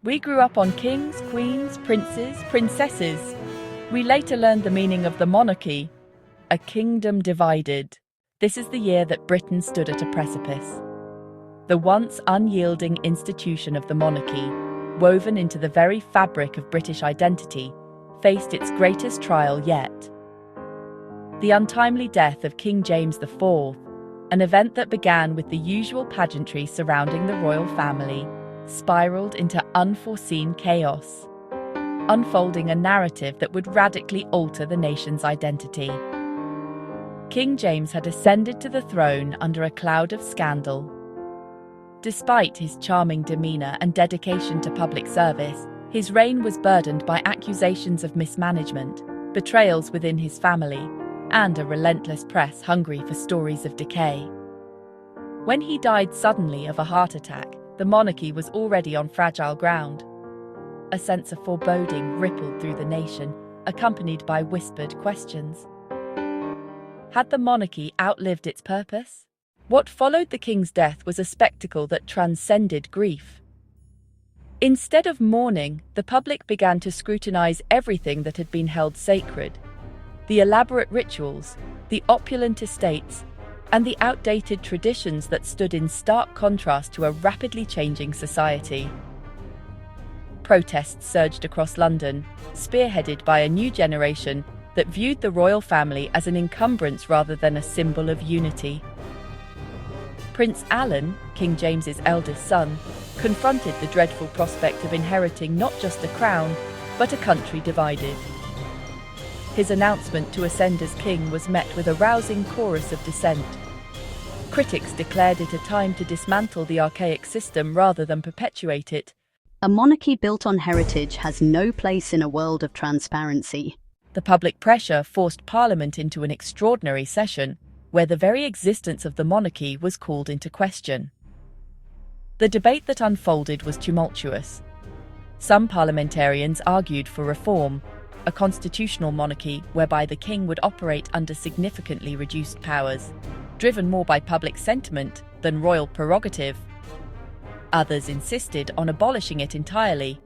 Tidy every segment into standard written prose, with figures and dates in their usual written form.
We grew up on kings, queens, princes, princesses. We later learned the meaning of the monarchy, a kingdom divided. This is the year that Britain stood at a precipice. The once unyielding institution of the monarchy, woven into the very fabric of British identity, faced its greatest trial yet. The untimely death of King James IV, an event that began with the usual pageantry surrounding the royal family, spiraled into unforeseen chaos, unfolding a narrative that would radically alter the nation's identity. King James had ascended to the throne under a cloud of scandal. Despite his charming demeanour and dedication to public service, his reign was burdened by accusations of mismanagement, betrayals within his family, and a relentless press hungry for stories of decay. When he died suddenly of a heart attack, the monarchy was already on fragile ground. A sense of foreboding rippled through the nation, accompanied by whispered questions. Had the monarchy outlived its purpose? What followed the king's death was a spectacle that transcended grief. Instead of mourning, the public began to scrutinize everything that had been held sacred. The elaborate rituals, the opulent estates, and the outdated traditions that stood in stark contrast to a rapidly changing society. Protests surged across London, spearheaded by a new generation that viewed the royal family as an encumbrance rather than a symbol of unity. Prince Alan, King James's eldest son, confronted the dreadful prospect of inheriting not just a crown, but a country divided. His announcement to ascend as king was met with a rousing chorus of dissent. Critics declared it a time to dismantle the archaic system rather than perpetuate it. A monarchy built on heritage has no place in a world of transparency. The public pressure forced Parliament into an extraordinary session, where the very existence of the monarchy was called into question. The debate that unfolded was tumultuous. Some parliamentarians argued for reform, a constitutional monarchy whereby the king would operate under significantly reduced powers, driven more by public sentiment than royal prerogative. Others insisted on abolishing it entirely,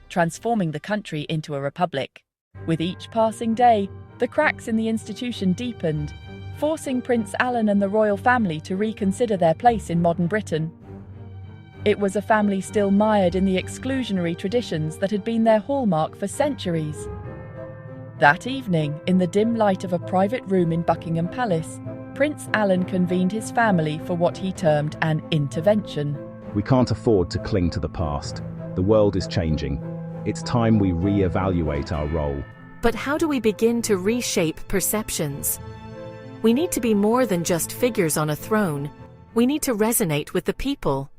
transforming the country into a republic. With each passing day, the cracks in the institution deepened, forcing Prince Alan and the royal family to reconsider their place in modern Britain. It was a family still mired in the exclusionary traditions that had been their hallmark for centuries. That evening, in the dim light of a private room in Buckingham Palace, Prince Alan convened his family for what he termed an intervention. We can't afford to cling to the past. The world is changing. It's time we re-evaluate our role. But how do we begin to reshape perceptions? We need to be more than just figures on a throne. We need to resonate with the people.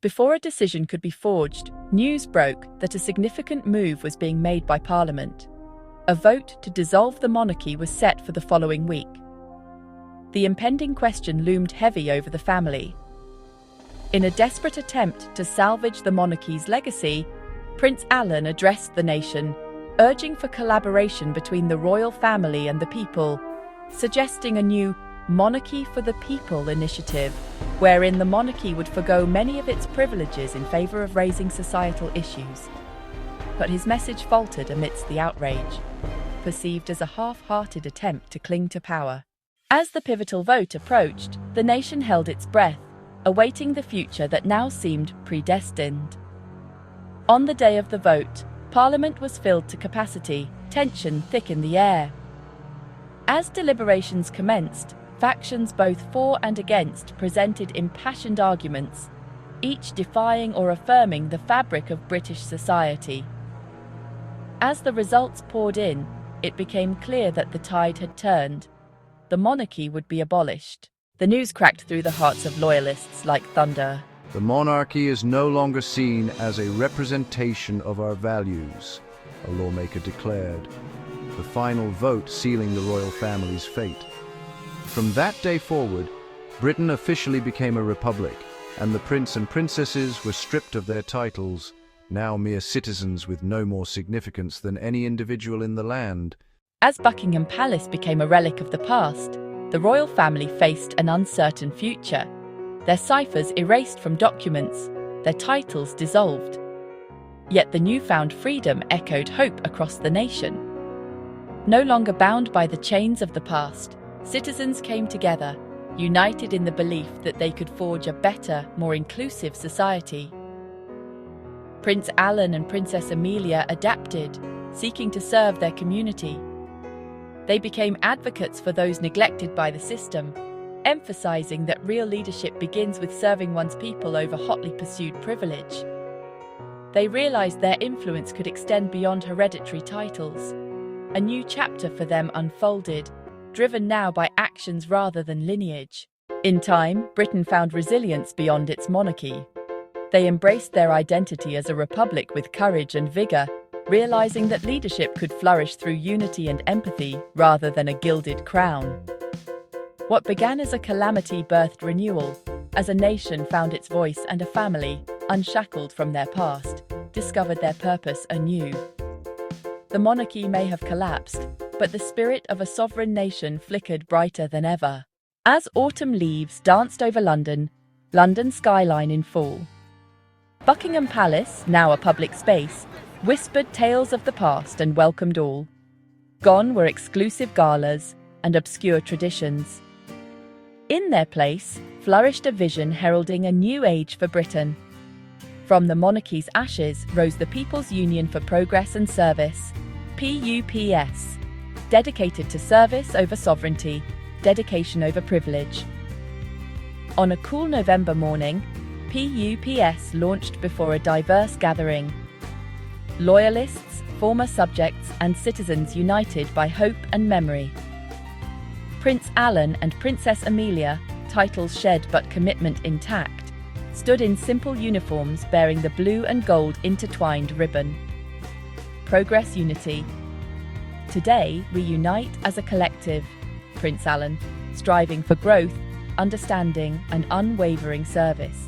Before a decision could be forged, news broke that a significant move was being made by Parliament. A vote to dissolve the monarchy was set for the following week. The impending question loomed heavy over the family. In a desperate attempt to salvage the monarchy's legacy, Prince Alan addressed the nation, urging for collaboration between the royal family and the people, suggesting a new Monarchy for the People initiative, wherein the monarchy would forgo many of its privileges in favour of raising societal issues. But his message faltered amidst the outrage, perceived as a half-hearted attempt to cling to power. As the pivotal vote approached, the nation held its breath, awaiting the future that now seemed predestined. On the day of the vote, Parliament was filled to capacity, tension thick in the air. As deliberations commenced, factions both for and against presented impassioned arguments, each defying or affirming the fabric of British society. As the results poured in, it became clear that the tide had turned. The monarchy would be abolished. The news cracked through the hearts of loyalists like thunder. The monarchy is no longer seen as a representation of our values, a lawmaker declared, the final vote sealing the royal family's fate. From that day forward, Britain officially became a republic, and the prince and princesses were stripped of their titles, now mere citizens with no more significance than any individual in the land. As Buckingham Palace became a relic of the past, the royal family faced an uncertain future. Their ciphers erased from documents, their titles dissolved. Yet the newfound freedom echoed hope across the nation. No longer bound by the chains of the past, citizens came together, united in the belief that they could forge a better, more inclusive society. Prince Alan and Princess Amelia adapted, seeking to serve their community. They became advocates for those neglected by the system, emphasizing that real leadership begins with serving one's people over hotly pursued privilege. They realized their influence could extend beyond hereditary titles. A new chapter for them unfolded, driven now by actions rather than lineage. In time, Britain found resilience beyond its monarchy. They embraced their identity as a republic with courage and vigor, realizing that leadership could flourish through unity and empathy rather than a gilded crown. What began as a calamity birthed renewal, as a nation found its voice and a family, unshackled from their past, discovered their purpose anew. The monarchy may have collapsed, but the spirit of a sovereign nation flickered brighter than ever. As autumn leaves danced over London's skyline in fall. Buckingham Palace, now a public space, whispered tales of the past and welcomed all. Gone were exclusive galas and obscure traditions. In their place flourished a vision heralding a new age for Britain. From the monarchy's ashes rose the People's Union for Progress and Service, PUPS, dedicated to service over sovereignty, dedication over privilege. On a cool November morning, PUPS launched before a diverse gathering. Loyalists, former subjects, and citizens united by hope and memory. Prince Alan and Princess Amelia, titles shed but commitment intact, stood in simple uniforms bearing the blue and gold intertwined ribbon. Progress unity. Today, we unite as a collective, Prince Alan, striving for growth, understanding, and unwavering service.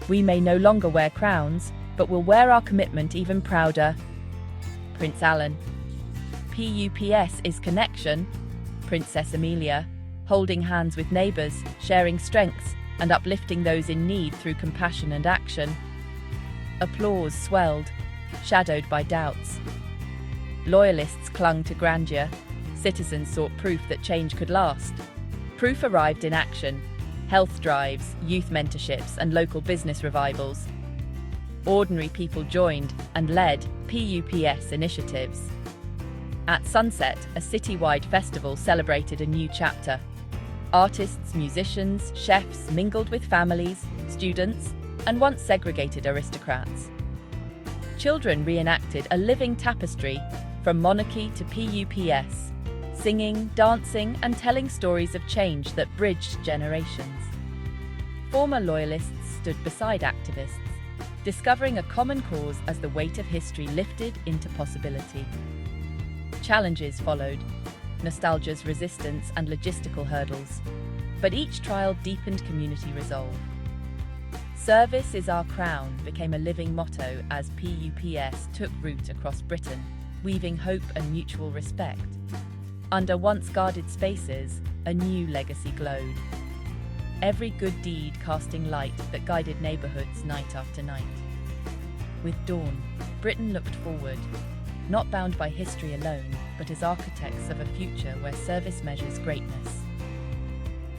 We may no longer wear crowns, but will wear our commitment even prouder. Prince Alan. PUPS is connection, Princess Amelia, holding hands with neighbours, sharing strengths, and uplifting those in need through compassion and action. Applause swelled, shadowed by doubts. Loyalists clung to grandeur. Citizens sought proof that change could last. Proof arrived in action: health drives, youth mentorships, and local business revivals. Ordinary people joined and led PUPS initiatives. At sunset, a citywide festival celebrated a new chapter. Artists, musicians, chefs mingled with families, students, and once segregated aristocrats. Children reenacted a living tapestry from monarchy to PUPS, singing, dancing, and telling stories of change that bridged generations. Former loyalists stood beside activists, discovering a common cause as the weight of history lifted into possibility. Challenges followed, nostalgia's resistance and logistical hurdles, but each trial deepened community resolve. Service is our crown became a living motto as PUPS took root across Britain, weaving hope and mutual respect. Under once guarded spaces, a new legacy glowed. Every good deed casting light that guided neighbourhoods night after night. With dawn, Britain looked forward, not bound by history alone, but as architects of a future where service measures greatness.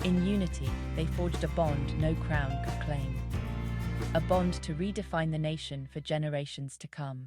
In unity, they forged a bond no crown could claim. A bond to redefine the nation for generations to come.